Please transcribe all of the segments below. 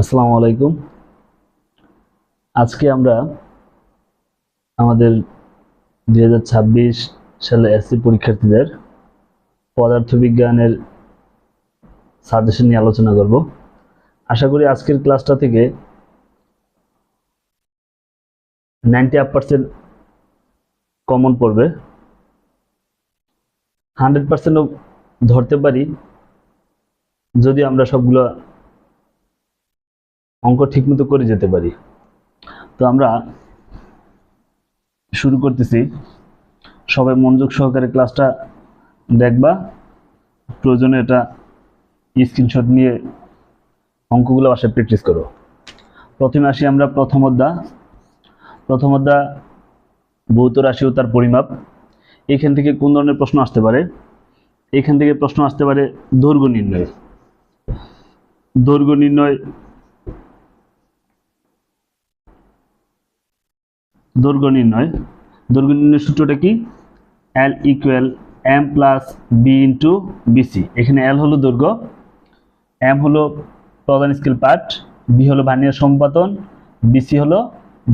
আসসালামু আলাইকুম। আজকে আমরা আমাদের 2026 সালে এসসি পরীক্ষার্থীদের পদার্থবিজ্ঞানের সাজেশন নিয়ে আলোচনা করব। আশা করি আজকের ক্লাসটা থেকে 98% কমন পড়বে। 100%ও ধরতে পারি যদি আমরা সবগুলো অঙ্ক ঠিকমতো করে যেতে পারি। তো আমরা শুরু করতেছি। সবাই মনোযোগ সহকারে ক্লাসটা দেখবা, প্রয়োজনে এটা স্ক্রিনশট নিয়ে অঙ্কগুলো বাসায় প্র্যাকটিস করো। প্রথমে আসি আমরা প্রথম অধ্যায় ভৌত রাশি ও তার পরিমাপ। এখান থেকে কোন ধরনের প্রশ্ন আসতে পারে? এখান থেকে প্রশ্ন আসতে পারে দৈর্ঘ্য নির্ণয়। দৈর্ঘ্য নির্ণয় সূত্রটা কি? L equal m plus v into বিসি। এখানে L হলো দৈর্ঘ্য, m হলো প্রধান স্কেল পার্ট, বি হলো ভার্নিয়ার সমপাতন, বিসি হলো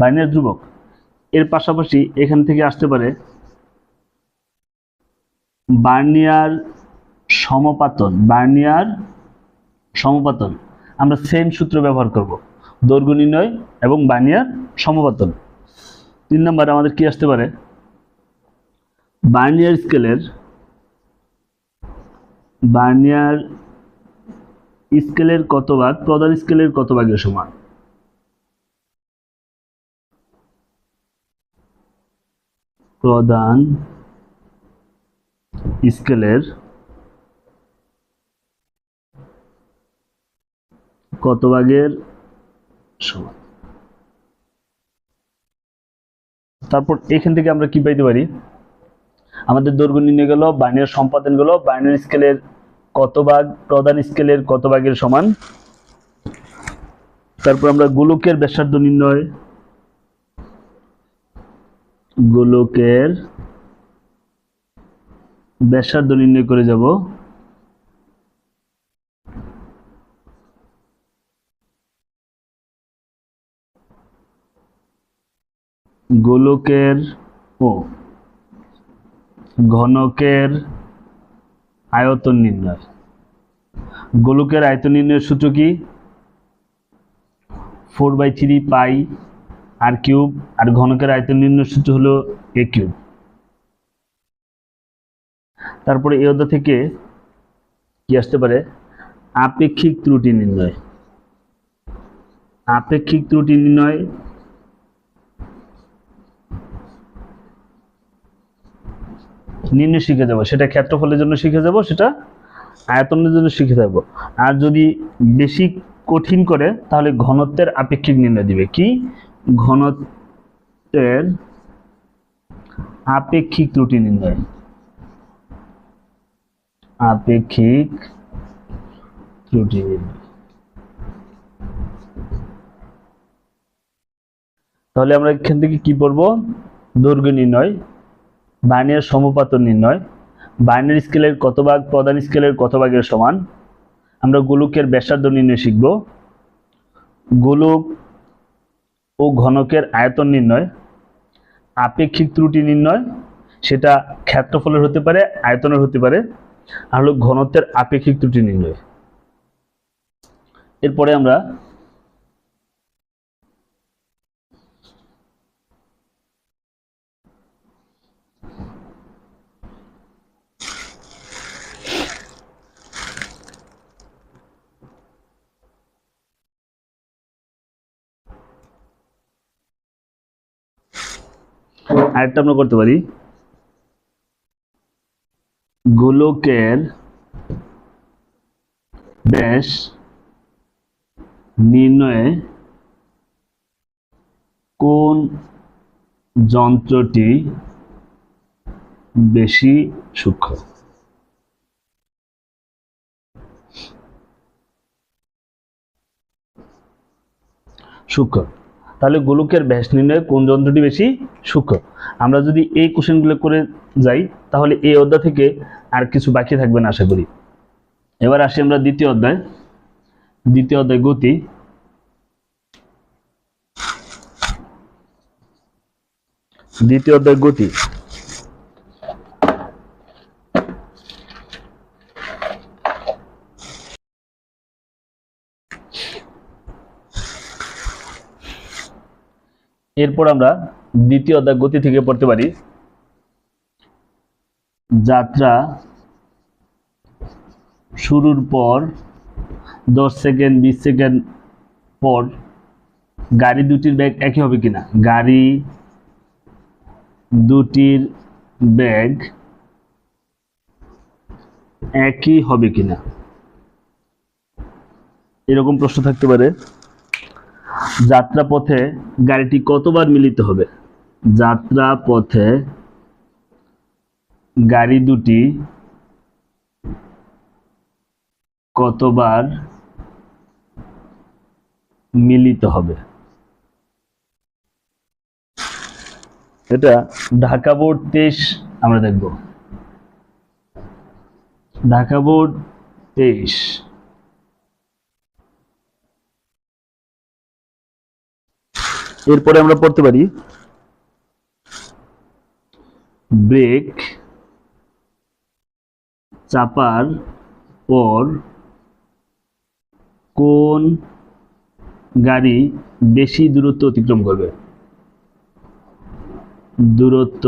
ভার্নিয়ার ধ্রুবক। এর পাশাপাশি এখান থেকে আসতে পারে ভার্নিয়ার সমপাতন। আমরা সেম সূত্র ব্যবহার করব, দৈর্ঘ্য নির্ণয় এবং ভার্নিয়ার সমপাতন। 3 নম্বরে আমাদের কি আসতে পারে? ভার্নিয়ার স্কেলের কত ভাগ প্রধান স্কেলের কত ভাগের সমান? প্রধান স্কেলের কত ভাগের সমান? তারপর এখান থেকে আমরা কি পাইতে পারি? আমাদের দৈর্ঘ্য নির্ণয় গেল, ভার্নিয়ার সম্পাদন গেল, ভার্নিয়ার স্কেলের কত ভাগ প্রধান স্কেলের কত ভাগের সমান। তারপর আমরা গোলকের ব্যাসার্ধ নির্ণয়, করে যাব। গোলকের ও ঘনকের আয়তন নির্ণয়। গোলকের আয়তন নির্ণয়ের সূত্র কি? 4/3 পাই আর কিউব, আর ঘনকের আয়তন নির্ণয়ের সূত্র হলো a কিউব। তারপরে এই অধ্যায় থেকে কি আসতে পারে? আপেক্ষিক ত্রুটি নির্ণয়। শিখে যাব, সেটা ক্ষেত্রফলের জন্য শিখে যাব, সেটা আয়তনের জন্য শিখে যাব। আর যদি বেশি কঠিন করে তাহলে ঘনত্বের আপেক্ষিক নির্ণয় দিবে। কি? ঘনত্বের আপেক্ষিক ত্রুটি নির্ণয়। তাহলে আমরা এখান থেকে কি পড়বো? দৈর্ঘ্য নির্ণয়, ভার্নিয়ার সমপাতন নির্ণয়, ভার্নিয়ার স্কেলের কত ভাগ প্রধান স্কেলের কত ভাগের সমান। আমরা গোলকের ব্যাসার্ধ নির্ণয় শিখব, গোলক ও ঘনকের আয়তন নির্ণয়, আপেক্ষিক ত্রুটি নির্ণয়, সেটা ক্ষেত্রফলের হতে পারে, আয়তনের হতে পারে, আর হলো ঘনত্বের আপেক্ষিক ত্রুটি নির্ণয়। এরপরে আমরা আরেকটা আমরা করতে পারি, গোলকের ব্যাস নির্ণয়ে কোন যন্ত্রটি বেশি সূক্ষ্ম? তাহলে গোলকের ব্যাস নির্ণয়ে কোন যন্ত্রটি বেশি সূক্ষ্ম? আমরা যদি এই কোশ্চেনগুলো করে যাই তাহলে এই অধ্যায় থেকে আর কিছু বাকি থাকবে না আশা করি। এবার আসি আমরা দ্বিতীয় অধ্যায় গতি। দ্বিতীয় অধ্যায় গতি। এরপর আমরা দ্বিতীয় অধ্যায় গতি থেকে পড়তে পারি যাত্রা শুরুর পর 10 সেকেন্ড 20 সেকেন্ড পর গাড়ি দুটির বেগ একই হবে কিনা। গাড়ি দুটির বেগ একই হবে কিনা, এরকম প্রশ্ন থাকতে পারে। যাত্রা পথে গাড়িটি কতবার মিলিত হবে। যাত্রা পথে গাড়ি দুটি কতবার মিলিত হবে। এটা ঢাকা বোর্ড 23 আমরা দেখব। ঢাকা বোর্ড 23। এরপরে আমরা পড়তে পারি ব্রেক চাপার পর কোন গাড়ি বেশি দূরত্ব অতিক্রম করবে। দূরত্ব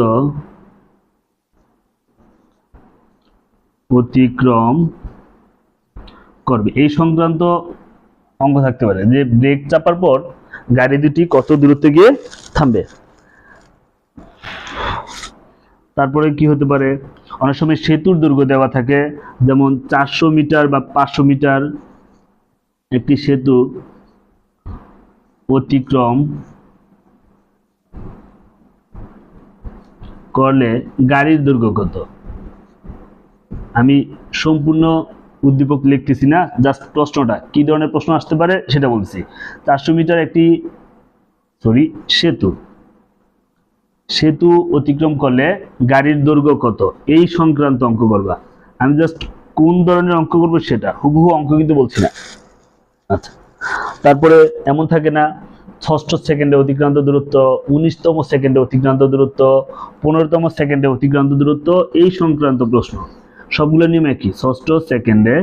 অতিক্রম করবে, এই সংক্রান্ত অঙ্ক থাকতে পারে যে ব্রেক চাপার পর গাড়ি দুটি কত দূরত্বে গিয়ে থামবে। তারপরে কি হতে পারে, অনেক সময় সেতুর দৈর্ঘ্য দেওয়া থাকে, যেমন 400 মিটার বা 500 মিটার একটি সেতু অতিক্রম করলে গাড়ির দৈর্ঘ্য কত। আমি সম্পূর্ণ উদ্দীপক লিখতেছি না, জাস্ট প্রশ্নটা কি ধরনের প্রশ্ন আসতে পারে সেটা বলছি। 400 মিটার একটি সেতু অতিক্রম করলে গাড়ির দৈর্ঘ্য কত, এই সংক্রান্ত অঙ্ক করবা। আমি জাস্ট কোন ধরনের অঙ্ক করবো সেটা, হুবহু অঙ্ক কিন্তু বলছি না। আচ্ছা, তারপরে এমন থাকে না 6ষ্ঠ সেকেন্ডে অতিক্রান্ত দূরত্ব, 19তম সেকেন্ডে অতিক্রান্ত দূরত্ব, 15তম সেকেন্ডে অতিক্রান্ত দূরত্ব, এই সংক্রান্ত প্রশ্ন সবগুলো নিয়ম একই। 6ষ্ঠ সেকেন্ডে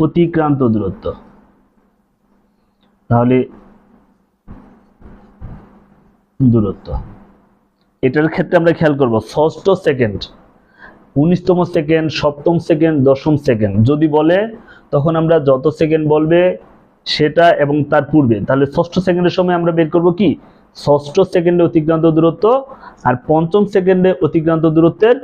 অতিক্রান্ত দূরত্ব, তাহলে দূরত্ব এটার ক্ষেত্রে আমরা খেয়াল করব 6ষ্ঠ সেকেন্ড, 19তম সেকেন্ড, 7ম সেকেন্ড, 10ম সেকেন্ড যদি বলে তখন আমরা যত সেকেন্ড বলবে সেটা এবং তার পূর্বে, তাহলে 6ষ্ঠ সেকেন্ডের সময় আমরা বের করব কি 6ষ্ঠ সেকেন্ডে অতিক্রান্ত দূরত্ব আর 5ম সেকেন্ডে অতিক্রান্ত দূরত্বের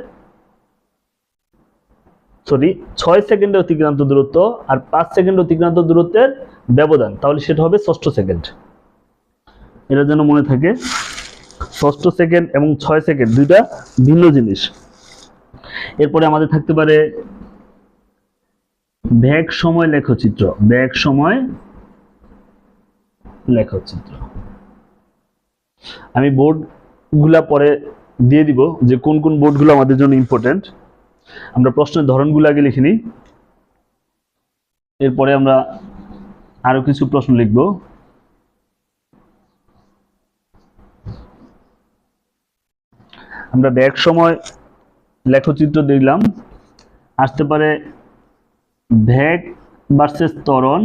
6 সেকেন্ডে অতিক্রান্ত দূরত্ব আর 5 সেকেন্ড অতিক্রান্ত দূরত্বের ব্যবধান, তাহলে সেটা হবে 6ষ্ঠ সেকেন্ড। এটা যেন মনে থাকে, 6ষ্ঠ সেকেন্ড এবং 6 সেকেন্ড দুইটা ভিন্ন জিনিস। এরপরে আমাদের থাকতে পারে বেগ সময় লেখচিত্র। বেগ সময় লেখচিত্র আমি বোর্ডগুলা পরে দিয়ে দিব যে কোন কোন বোর্ডগুলো আমাদের জন্য ইম্পর্টেন্ট। আমরা প্রশ্নের ধরনগুলো আগে লিখে নিই, এরপরে আমরা আরো কিছু প্রশ্ন লিখব। আমরা বেগ সময় লেখচিত্র দিলাম, আসতে পারে বেগ ভার্সেস ত্বরণ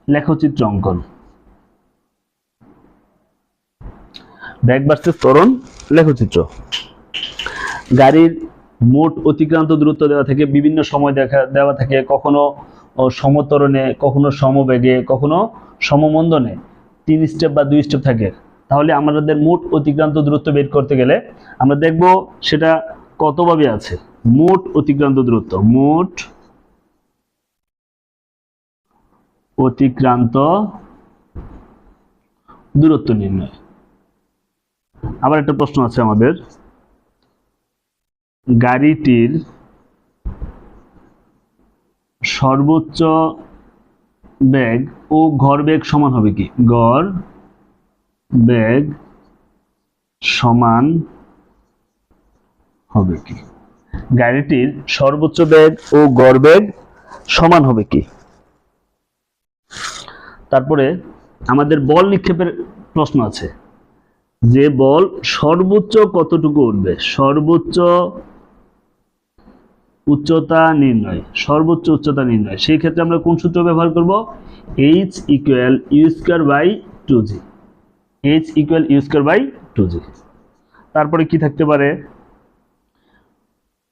লেখচিত্র অঙ্কন। বেগ ভার্সেস ত্বরণ লেখচিত্র। গাড়ির মোট অতিক্রান্ত দূরত্ব দেওয়া থাকে, বিভিন্ন সময় দেওয়া থাকে, কখনো সমত্বরণে, কখনো সমবেগে, কখনো সমমন্দনে, 3 স্টেপ বা 2 স্টেপ থাকে। তাহলে আমাদের মোট অতিক্রান্ত দূরত্ব বের করতে গেলে আমরা দেখব সেটা কতভাবে আছে। মোট অতিক্রান্ত দূরত্ব, মোট অতিক্রান্ত দূরত্ব নির্ণয়। আবার একটা প্রশ্ন আছে আমাদের, গাড়িটির সর্বোচ্চ বেগ ও গড় বেগ সমান হবে কি। গড় বেগ সমান হবে কি, গাড়িটির সর্বোচ্চ বেগ ও গড় বেগ সমান হবে কি। তারপরে আমাদের বল নিক্ষেপের প্রশ্ন আছে। যে বল সর্বোচ্চ কতটুকু উঠবে, সর্বোচ্চ উচ্চতা নির্ণয়, সর্বোচ্চ উচ্চতা নির্ণয়। সেই ক্ষেত্রে আমরা কোন সূত্র ব্যবহার করব? h equal u square by 2g, h equal u square by 2g। তারপরে কি থাকতে পারে?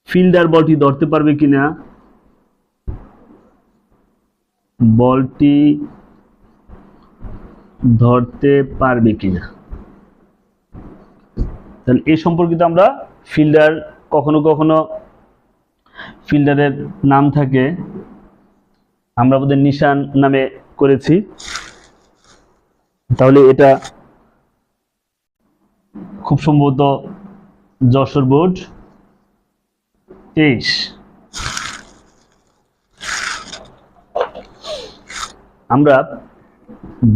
ফিল্ডার বলটি ধরতে পারবে কিনা, বলটি ধরতে পারবে কিনা। তাহলে এই সম্পর্কিত আমরা ফিল্ডার, কখনো কখনো ফিল্ডারের নাম থাকে, আমরা আমাদের নিশান নামে করেছি। তাহলে এটা খুব সম্ভবত যশোর বোর্ড 23। আমরা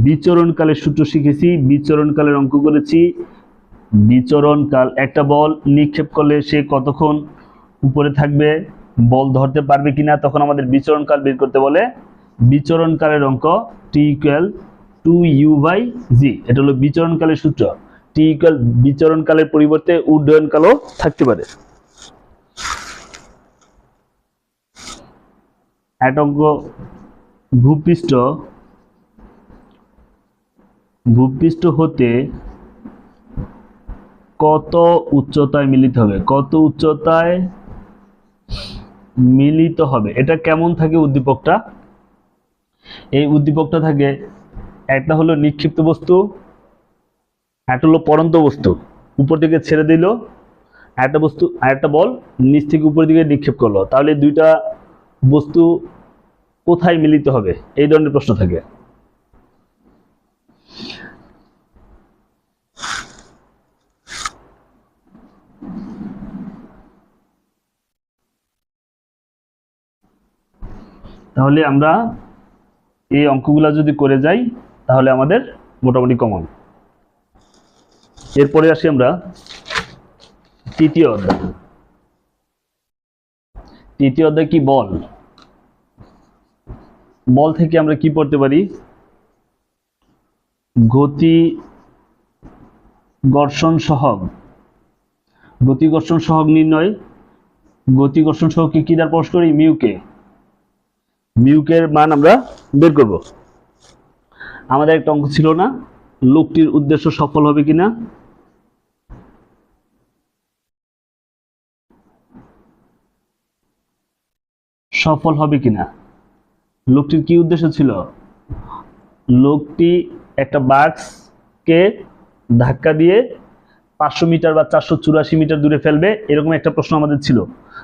বিচরণকালের সূত্র শিখেছি, বিচরণকালের অঙ্ক করেছি। বিচরণকাল, একটা বল নিক্ষেপ করলে সে কতক্ষণ উপরে থাকবে, বল ধরতে পারবে কিনা, তখন আমাদের বিচরণকাল বের করতে বলে। বিচরণকালের অঙ্ক টি ইকুয়াল 2u/g, এটা হলো বিচরণকালের সূত্র। টি ইকুয়াল বিচরণকালের পরিবর্তে উড্ডয়নকালও থাকতে পারে। একটা অঙ্ক, ভূপৃষ্ঠ হতে কত উচ্চতায় মিলিত হবে, কত উচ্চতায় মিলিত হবে। এটা কেমন থাকে উদ্দীপকটা? এই উদ্দীপকটা থাকে, একটা হলো নিক্ষিপ্ত বস্তু, একটা হলো পড়ন্ত বস্তু উপর থেকে ছেড়ে দিল, একটা বস্তু, একটা বল নিচ থেকে উপর দিকে নিক্ষেপ করলো। তাহলে দুইটা বস্তু কোথায় মিলিত হবে, এই ধরনের প্রশ্ন থাকে। তাহলে আমরা এই অঙ্কগুলো যদি করে যাই তাহলে আমাদের মোটামুটি কমন। এরপরে আসি আমরা তৃতীয় অধ্যায়। তৃতীয় অধ্যায় কি? বল। বল থেকে আমরা কি পড়তে পারি? গতি ঘর্ষণ সহগ, গতি ঘর্ষণ সহগ নির্ণয়। গতি ঘর্ষণ সহগকে কি দ্বারা প্রকাশ করি? মিউকে। মিউকের মান আমরা বের করব। আমাদের একটা অঙ্ক ছিল না, লোকটির উদ্দেশ্য সফল হবে কিনা। সফল হবে কিনা, লোকটির কি উদ্দেশ্য ছিল? লোকটি একটা বাক্সকে ধাক্কা দিয়ে 500 মিটার বা 484 মিটার দূরে ফেলবে, এরকম একটা প্রশ্ন আমাদের ছিল।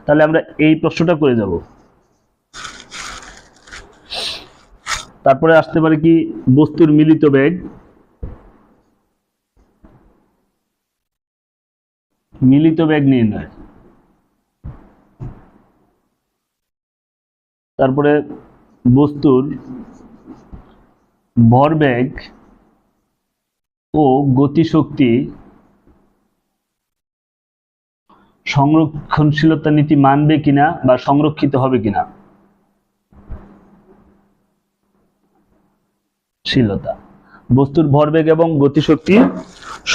তাহলে আমরা এই প্রশ্নটা করে যাব। তারপরে আসতে পারে কি? বস্তুর মিলিত বেগ, মিলিত বেগ নির্ণয়। তারপরে বস্তুর ভরবেগ ও গতিশক্তি সংরক্ষণশীলতা নীতি মানবে কিনা বা সংরক্ষিত হবে কিনা। শীলতা, বস্তুর ভরবেগ এবং গতিশক্তি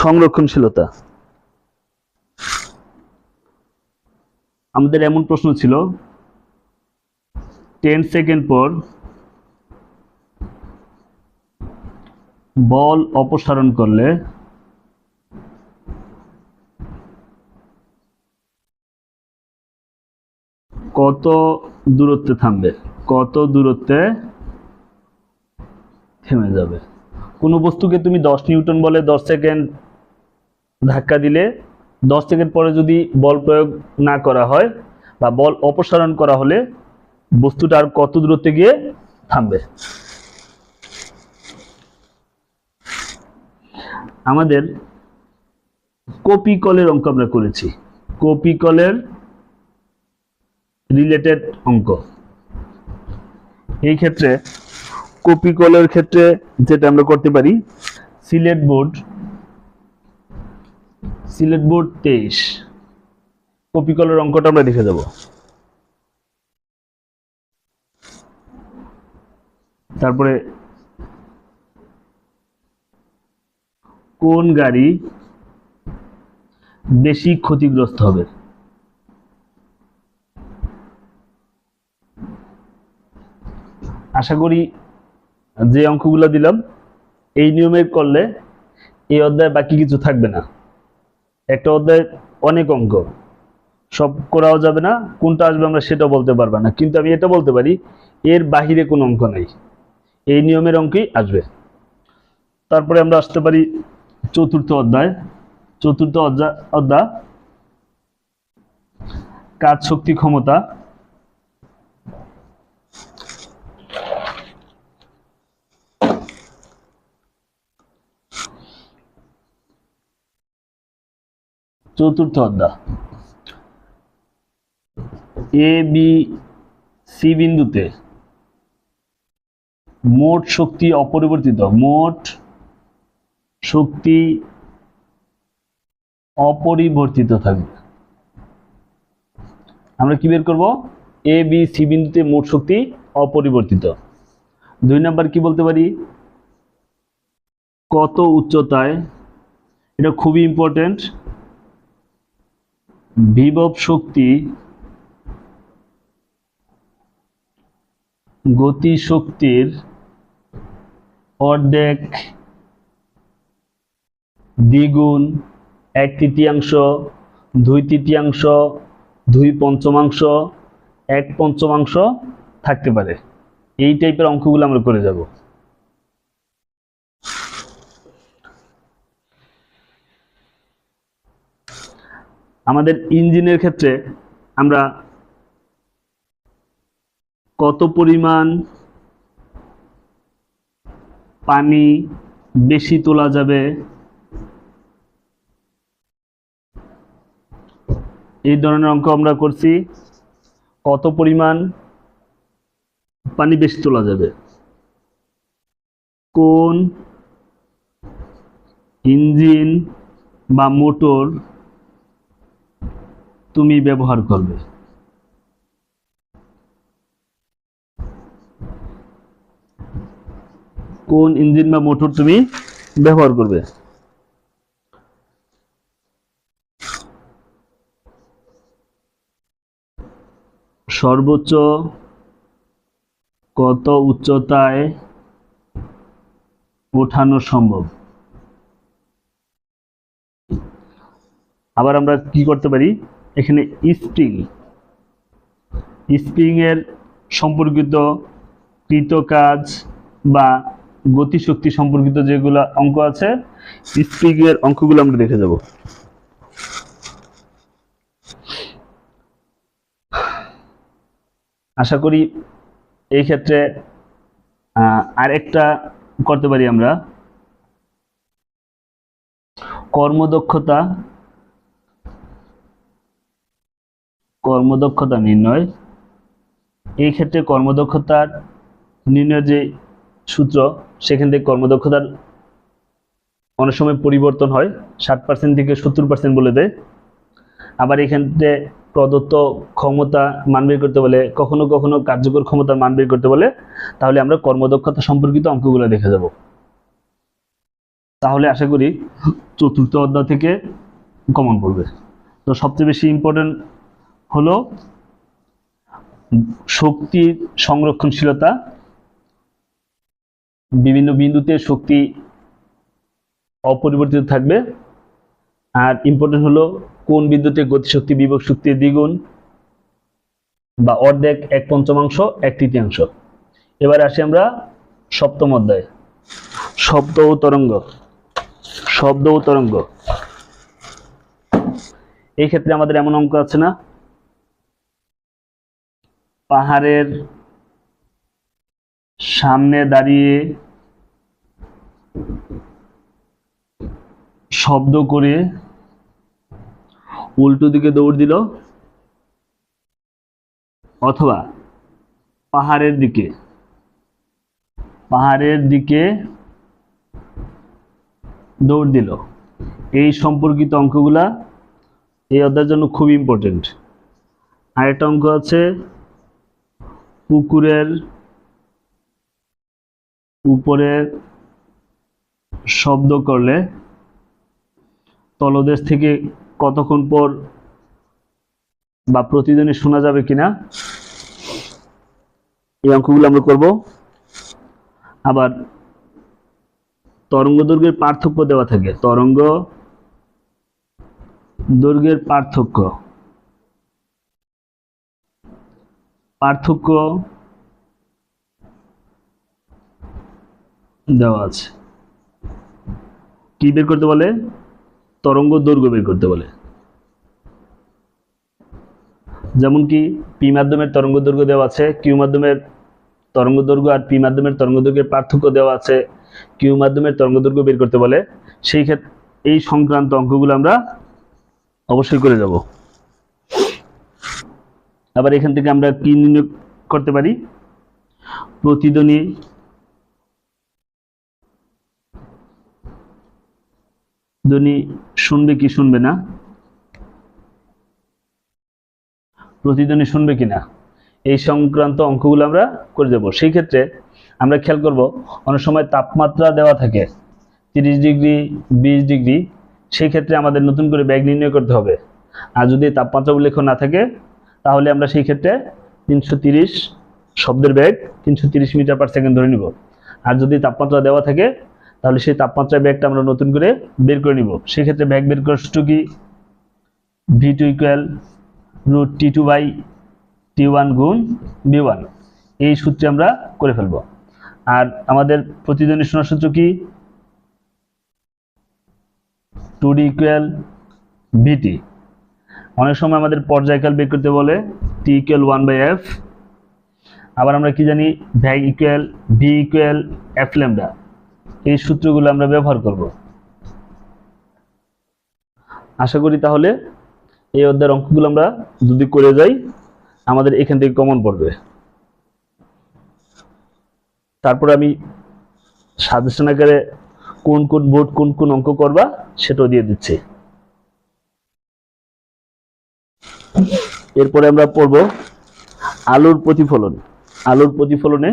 সংরক্ষণশীলতা। আমাদের এমন প্রশ্ন ছিল, 10 সেকেন্ড পর বল অপসারণ করলে কত দূরত্বে থামবে, কত দূরত্বে থেমে যাবে। কোনো বস্তুকে তুমি 10 নিউটন বলে 10 সেকেন্ড ধাক্কা দিলে 10 সেকেন্ড পরে যদি বল প্রয়োগ না করা হয় বা বল অপসারণ করা হলে বস্তুটা আর কত দূরত্বে গিয়ে থামবে। আমাদের কপি কলের অঙ্ক আমরা করেছি, কপি কলের রিলেটেড অঙ্ক। এই ক্ষেত্রে কপি কলের ক্ষেত্রে যেটা আমরা করতে পারি, সিলেট বোর্ড 23 কপি কলের অঙ্কটা আমরা দেখে যাব। তারপরে কোন গাড়ি বেশি ক্ষতিগ্রস্ত হবে। আশা করি যে অঙ্কগুলো দিলাম এই নিয়মে করলে এই অধ্যায়ে বাকি কিছু থাকবে না। একটা অধ্যায়ে অনেক অঙ্ক, সব করাও যাবে না, কোনটা আসবে আমরা সেটাও বলতে পারবো না, কিন্তু আমি এটা বলতে পারি এর বাহিরে কোনো অঙ্ক নাই, এই নিয়মের অঙ্কই আসবে। তারপরে আমরা আসতে পারি চতুর্থ অধ্যায়। চতুর্থ অধ্যায় কাজ শক্তি ক্ষমতা। চতুর্থ অধ্যায় এ বি সি বিন্দুতে মোট শক্তি অপরিবর্তিত, মোট শক্তি অপরিবর্তিত থাকবে। আমরা কি বের করব? এ বি সি বিন্দুতে মোট শক্তি অপরিবর্তিত। 2 নাম্বার কি বলতে পারি? কত উচ্চতায়, এটা খুবই ইম্পর্টেন্ট, বিভব শক্তি গতি শক্তির অর্ধেক, দ্বিগুণ, 1/3, 2/3, 2/5, 1/5 থাকতে পারে। এই টাইপের অঙ্কগুলো আমরা করে যাব। আমাদের ইঞ্জিনের ক্ষেত্রে আমরা কত পরিমাণ পানি বেশি তোলা যাবে এই ধরনের অঙ্ক আমরা করছি। কত পরিমাণ পানি বেশি তোলা যাবে, কোন ইঞ্জিন বা মোটর তুমি ব্যবহার করবে? কোন ইঞ্জিন বা মোটর তুমি ব্যবহার করবে? সর্বোচ্চ কত উচ্চতায় ওঠানো সম্ভব? আবার আমরা কি করতে পারি, এখানে স্প্রিং এর সম্পর্কিত কৃত কাজ বা গতিশক্তি সম্পর্কিত যেগুলো অঙ্ক আছে, স্প্রিং এর অঙ্কগুলো আমরা দেখে যাব। আশা করি এই ক্ষেত্রে আরেকটা করতে পারি আমরা, কর্মদক্ষতা নির্ণয়। এই ক্ষেত্রে কর্মদক্ষতার নির্ণয়ের যে সূত্র, সেখান থেকে কর্মদক্ষতার অনেক সময় পরিবর্তন হয়, 60% থেকে 70% বলে দেয়। আবার এখানে প্রদত্ত ক্ষমতা মান বের করতে বলে, কখনো কখনো কার্যকর ক্ষমতার মান বের করতে বলে। তাহলে আমরা কর্মদক্ষতা সম্পর্কিত অঙ্কগুলো দেখে যাব। তাহলে আশা করি চতুর্থ অধ্যায় থেকে কমন পড়বে। তো সবচেয়ে বেশি ইম্পর্টেন্ট হলো শক্তির সংরক্ষণশীলতা, বিভিন্ন বিন্দুতে শক্তি অপরিবর্তিত থাকবে। আর ইম্পর্টেন্ট হলো কোন বিন্দুতে গতিশক্তি বিভব শক্তির দ্বিগুণ বা অর্ধেক, 1/5, 1/3। এবার আসি আমরা সপ্তম অধ্যায়, শব্দ ও তরঙ্গ। এই ক্ষেত্রে আমাদের এমন অঙ্ক আছে না, পাহাড়ের সামনে দাঁড়িয়ে শব্দ করে উল্টো দিকে দৌড় দিল, অথবা পাহাড়ের দিকে দৌড় দিল। এই সম্পর্কিত অঙ্কগুলা এই অধ্যায়ের জন্য খুব ইম্পর্টেন্ট। আরেকটা অঙ্ক আছে, পুকুরের উপরে শব্দ করলে তলদেশ থেকে কতক্ষণ পর বা প্রতিদিনই শোনা যাবে কিনা, এই অঙ্কগুলো আমরা করব। আবার তরঙ্গ দৈর্ঘ্যের পার্থক্য দেওয়া থাকে, তরঙ্গ দৈর্ঘ্যের পার্থক্য দেওয়া আছে। কি বের করতে বলে? তরঙ্গ দৈর্ঘ্য বের করতে বলে। যেমন কি পি মাধ্যমের তরঙ্গ দৈর্ঘ্য দেওয়া আছে, কিউ মাধ্যমের তরঙ্গ দৈর্ঘ্য আর পি মাধ্যমের তরঙ্গ দৈর্ঘ্যের পার্থক্য দেওয়া আছে, কিউ মাধ্যমের তরঙ্গ দৈর্ঘ্য বের করতে বলে। সেই ক্ষেত্রে এই সংক্রান্ত অঙ্কগুলো আমরা অবশ্যই করে যাব। আবার এখান থেকে আমরা কি নির্ণয় করতে পারি? প্রতিধ্বনি শুনবে কি শুনবে না, প্রতিধ্বনি শুনবে কিনা, এই সংক্রান্ত অঙ্কগুলো আমরা করে যাব। সেই ক্ষেত্রে আমরা খেয়াল করব, অনেক সময় তাপমাত্রা দেওয়া থাকে 30 ডিগ্রি 20 ডিগ্রি, সেই ক্ষেত্রে আমাদের নতুন করে বেগ নির্ণয় করতে হবে। আর যদি তাপমাত্রা উল্লেখ না থাকে তাহলে আমরা সেই ক্ষেত্রে 330 শব্দের বেগ 330 মিটার পার সেকেন্ড ধরে নিব। আর যদি তাপমাত্রা দেওয়া থাকে তাহলে সেই তাপমাত্রার বেগটা আমরা নতুন করে বের করে নিব। সেই ক্ষেত্রে বেগ বের করার সূত্র কি? v2 ইকুয়াল √T2/T1 গুণ v1, এই সূত্রে আমরা করে ফেলব। আর আমাদের প্রতিধ্বনি শোনার সূত্র কি? 2D equal vt। অনেক সময় আমাদের পর্যায়কাল বের করতে বলে t ইকুয়াল 1/f। আবার আমরা কি জানি? ভ্যাগ equal v equal f lambda. এই সূত্রগুলো আমরা ব্যবহার করব। আশা করি তাহলে এই অধ্যায়ের অঙ্কগুলো আমরা যদি করে যাই আমাদের এখান থেকে কমন পড়বে। তারপর আমি সাজেশন আকারে কোন কোন বোর্ড কোন কোন অঙ্ক করবা সেটাও দিয়ে দিচ্ছি। এরপরে আমরা পড়ব আলোর প্রতিফলন। আলোর প্রতিফলনে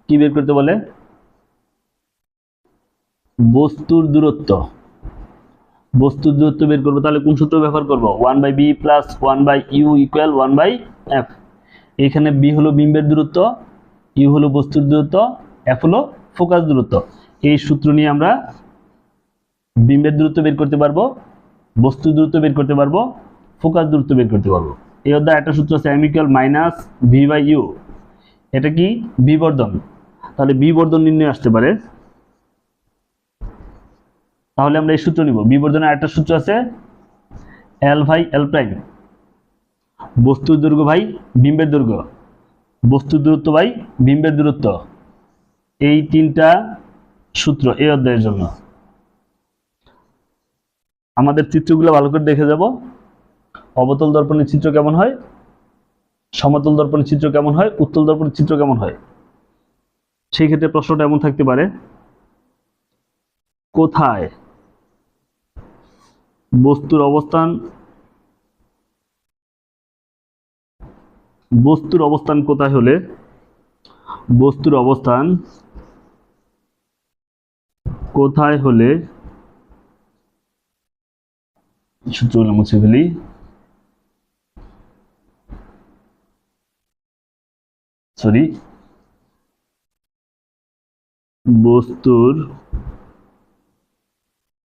কি বের করতে বলে? বস্তুর দূরত্ব বের করবো। তাহলে কোন সূত্র ব্যবহার করব? 1/b plus 1/u equal 1/f। এখানে b হলো বিম্বের দূরত্ব, u হলো বস্তুর দূরত্ব, f হলো ফোকাস দূরত্ব। এই সূত্র নিয়ে আমরা বিম্বের দূরত্ব বের করতে পারবো, বস্তুর দূরত্ব বের করতে পারবো, ফোকাস দূরত্ব বের করতে পারবো। এই অধ্যায়ে একটা সূত্র আছে m ইকুয়াল মাইনাস v/u। এটা কি? বিবর্ধন। তাহলে বিবর্ধন নির্ণয় আসতে পারে। তাহলে আমরা এই সূত্র নিব। বিবর্ধনের একটা সূত্র আছে L/L', বস্তুর দৈর্ঘ্য বাই বিম্বের দৈর্ঘ্য, বস্তুর দূরত্ব বাই বিম্বের দূরত্ব। এই তিনটা সূত্র এই অধ্যায়ের জন্য। আমাদের চিত্রগুলো ভালো করে দেখে যাব। অবতল দর্পণের চিত্র কেমন হয়, সমতল দর্পণের চিত্র কেমন হয়, উত্তল দর্পণের চিত্র কেমন হয়। সেই ক্ষেত্রে প্রশ্নটা এমন থাকতে পারে, কোথায় বস্তুর অবস্থান কোথায় হলে বস্তুর অবস্থান কোথায় হলে সূত্রগুলো মুছে ফেলি। বস্তুর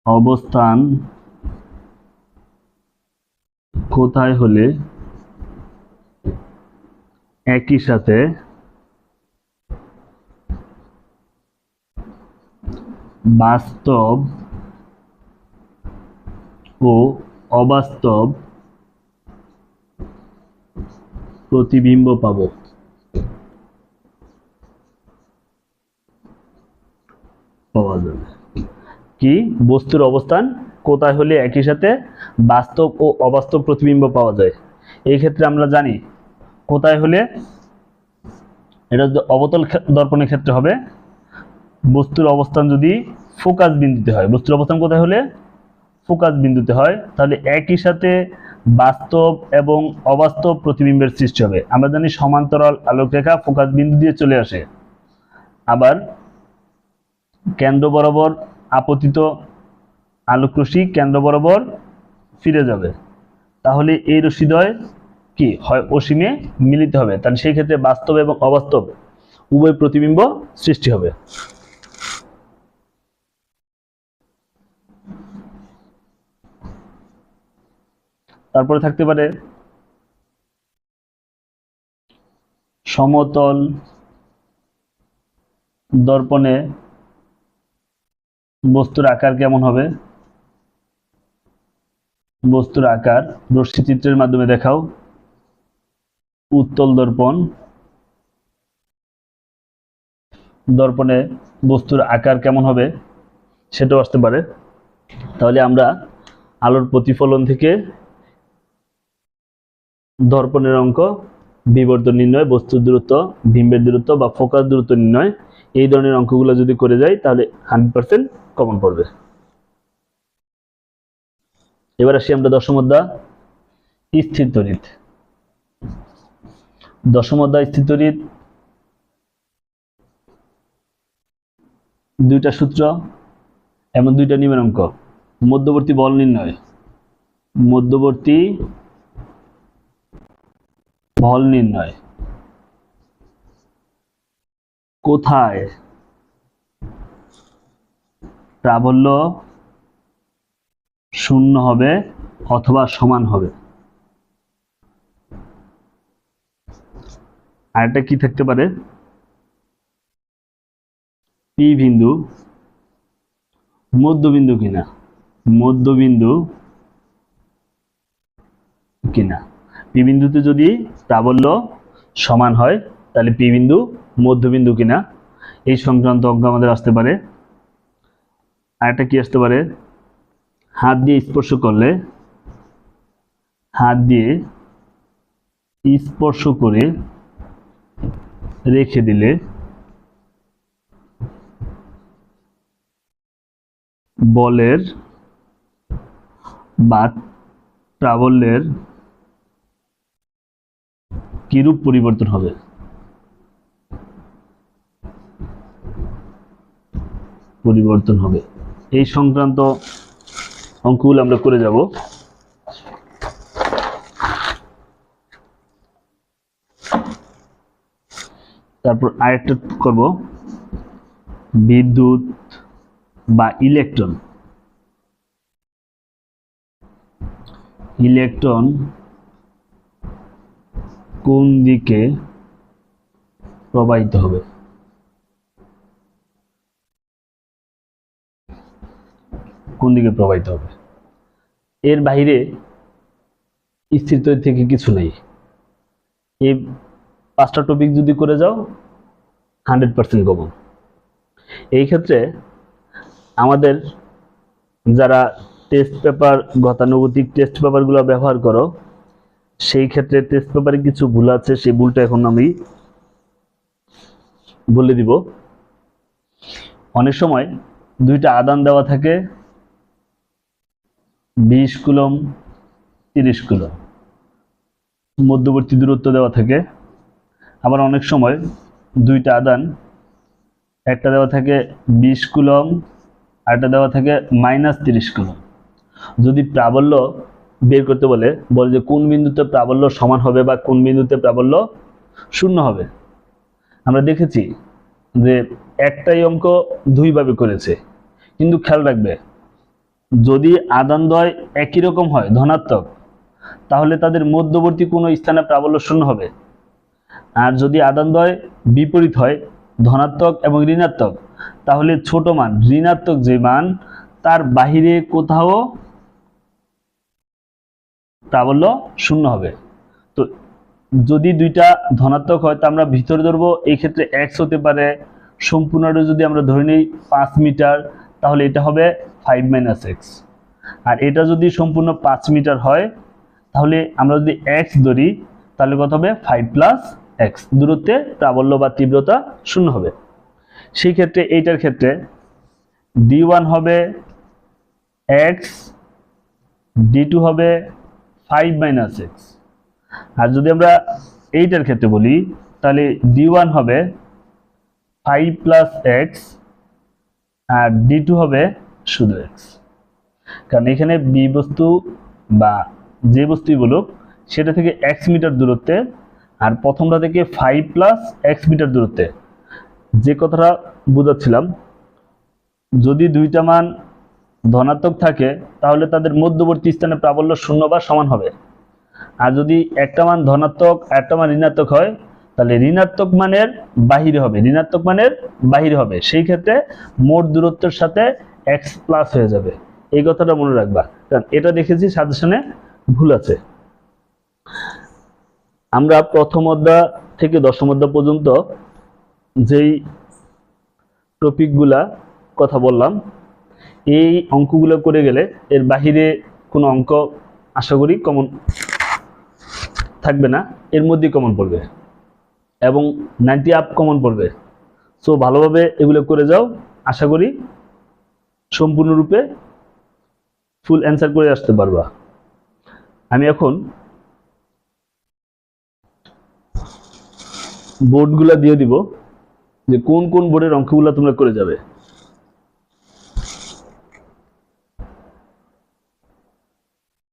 অবস্থান কোথায় হলে একই সাথে বাস্তব ও অবাস্তব প্রতিবিম্ব পাওয়া যাবে। কি? বস্তুর অবস্থান কোথায় হলে একই সাথে বাস্তব ও অবাস্তব প্রতিবিম্ব পাওয়া যায়। এই ক্ষেত্রে আমরা জানি কোথায় হলে, এটা যদি অবতল দর্পণের ক্ষেত্রে হবে, বস্তুর অবস্থান যদি ফোকাস বিন্দুতে হয়, বস্তুর অবস্থান কোথায় হলে ফোকাস বিন্দুতে হয়, তাহলে একই সাথে বাস্তব এবং অবাস্তব প্রতিবিম্বের সৃষ্টি হবে। আমরা জানি সমান্তরাল আলোকরেখা ফোকাস বিন্দু দিয়ে চলে আসে। আবার কেন্দ্র বরাবর আপতিত আলোকরশ্মি কেন্দ্র বরাবর ফিরে যাবে, তাহলে এই রশ্মিদ্বয় কি হয় অসীমে মিলিত হবে, তাহলে সেই ক্ষেত্রে বাস্তব এবং অবাস্তব উভয় প্রতিবিম্ব সৃষ্টি হবে। তারপরে থাকতে পারে সমতল দর্পণে বস্তুর আকার কেমন হবে? বস্তুর আকার রশ্মি চিত্রের মাধ্যমে দেখাও। উত্তল দর্পণ, দর্পণে বস্তুর আকার কেমন হবে সেটাও আসতে পারে। তাহলে আমরা আলোর প্রতিফলন থেকে দর্পণের অঙ্ক, বিবর্তন নির্ণয়, বস্তুর দূরত্ব, বিম্বের দূরত্ব বা ফোকাস দূরত্ব নির্ণয়, এই ধরনের অঙ্কগুলো যদি করে যাই তাহলে 100% কমন পড়বে। এবার আসি আমরা দশম অধ্যায় স্থির তড়িৎ। দশম অধ্যায় স্থির তড়িৎ, দুইটা সূত্র এবং দুইটা নিয়মের অঙ্ক। মধ্যবর্তী বল নির্ণয়, মধ্যবর্তী বল নির্ণয় কোথায় প্রাবল্য শূন্য হবে অথবা সমান হবে। আরেকটা কি থাকতে পারে, পি বিন্দু মধ্যবিন্দু কিনা, মধ্যবিন্দু কিনা। পি বিন্দুতে যদি প্রাবল্য সমান হয় তাহলে পি বিন্দু মধ্যবিন্দু কিনা, এই সংক্রান্ত অঙ্ক আমাদের আসতে পারে। আরেকটা কি আসতে পারে, হাত দিয়ে স্পর্শ করলে, হাত দিয়ে স্পর্শ করে রেখে দিলে বলের বা প্রাবল্যের কিরূপ পরিবর্তন হবে। পরিবর্তন হবে, এই সংক্রান্ত অঙ্কগুলো আমরা করে যাব। তারপর আরেকটা করব, বিদ্যুৎ বা ইলেকট্রন, ইলেকট্রন কোন দিকে প্রবাহিত হবে। কোন দিকে প্রবাহিত হবে, এর বাইরে স্থির তড়িৎ থেকে কিছু নেই। এই 5টা টপিক যদি করে যাও 100% কমন। এই ক্ষেত্রে আমাদের যারা টেস্ট পেপার, গতানুগতিক টেস্ট পেপারগুলো ব্যবহার করো, সেই ক্ষেত্রে টেস্ট পেপারে কিছু ভুল আছে, সেই ভুলটা এখন আমি বলে দিব। অনেক সময় দুইটা আদান দেওয়া থাকে 20 কুলম 30 কুলম, মধ্যবর্তী দূরত্ব দেওয়া থাকে। আবার অনেক সময় দুইটা আদান, একটা দেওয়া থাকে 20 কুলম আর একটা দেওয়া থাকে -30 কুলম। যদি প্রাবল্য বের করতে বলে যে কোন বিন্দুতে প্রাবল্য সমান হবে বা কোন বিন্দুতে প্রাবল্য শূন্য হবে, আমরা দেখেছি যে একটাই অঙ্ক দুইভাবে করেছে। কিন্তু খেয়াল রাখবে, যদি আদানদ্বয় একই রকম হয় ধনাত্মক, তাহলে তাদের মধ্যবর্তী কোনো স্থানে প্রাবল্য শূন্য হবে। আর যদি আদানদ্বয় বিপরীত হয় ধনাত্মক এবং ঋণাত্মক, তাহলে ছোট মান ঋণাত্মক যে মান তার বাহিরে কোথাও প্রাবল্য শূন্য হবে। তো যদি দুইটা ধনাত্মক হয় তা আমরা ভিতরে ধরবো, এই ক্ষেত্রে x হতে পারে সম্পূর্ণটা যদি আমরা ধরে নিই 5 মিটার, তাহলে এটা হবে 5 - x। আর এটা যদি সম্পূর্ণ 5 মিটার হয় তাহলে আমরা যদি x ধরি তাহলে কত হবে 5 + x, দূরত্বে প্রাবল্য বা তীব্রতা শূন্য হবে। সেই ক্ষেত্রে এইটার ক্ষেত্রে d1 হবে x, d2 হবে 5 - x। আর যদি আমরা এইটার ক্ষেত্রে বলি তাহলে d1 হবে 5 + x আর d2 হবে শুধু x, কারণ এখানে বি বস্তু বা যে বস্তুই বলুক সেটা থেকে এক্স মিটার দূরত্বে, আর প্রথমটা থেকে 5 প্লাস এক্স মিটার দূরত্বে। যে কথাটা বোঝাচ্ছিলাম, যদি দুইটা মান ধনাত্মক থাকে তাহলে তাদের মধ্যবর্তী স্থানে প্রাবল্য শূন্য বা সমান হবে, আর যদি একটা মান ধনাত্মক একটা মান ঋণাত্মক হয় তাহলে ঋণাত্মক মানের বাহিরে হবে, সেই ক্ষেত্রে মোট দূরত্বের সাথে এক্স প্লাস হয়ে যাবে। এই কথাটা মনে রাখবা, কারণ এটা দেখেছি সাজেশনে ভুল আছে। আমরা প্রথম অধ্যায় থেকে দশম অধ্যায় পর্যন্ত যেই টপিকগুলা কথা বললাম, এই অঙ্কগুলো করে গেলে এর বাহিরে কোনো অঙ্ক আশা করি কমন থাকবে না, এর মধ্যেই কমন পড়বে এবং 90 আপ কমন পড়বে। সো ভালোভাবে এগুলো করে যাও, আশা করি সম্পূর্ণরূপে ফুল অ্যান্সার করে আসতে পারবা। আমি এখন বোর্ডগুলা দিয়ে দিব যে কোন কোন বোর্ডের অঙ্কগুলো তোমরা করে যাবে।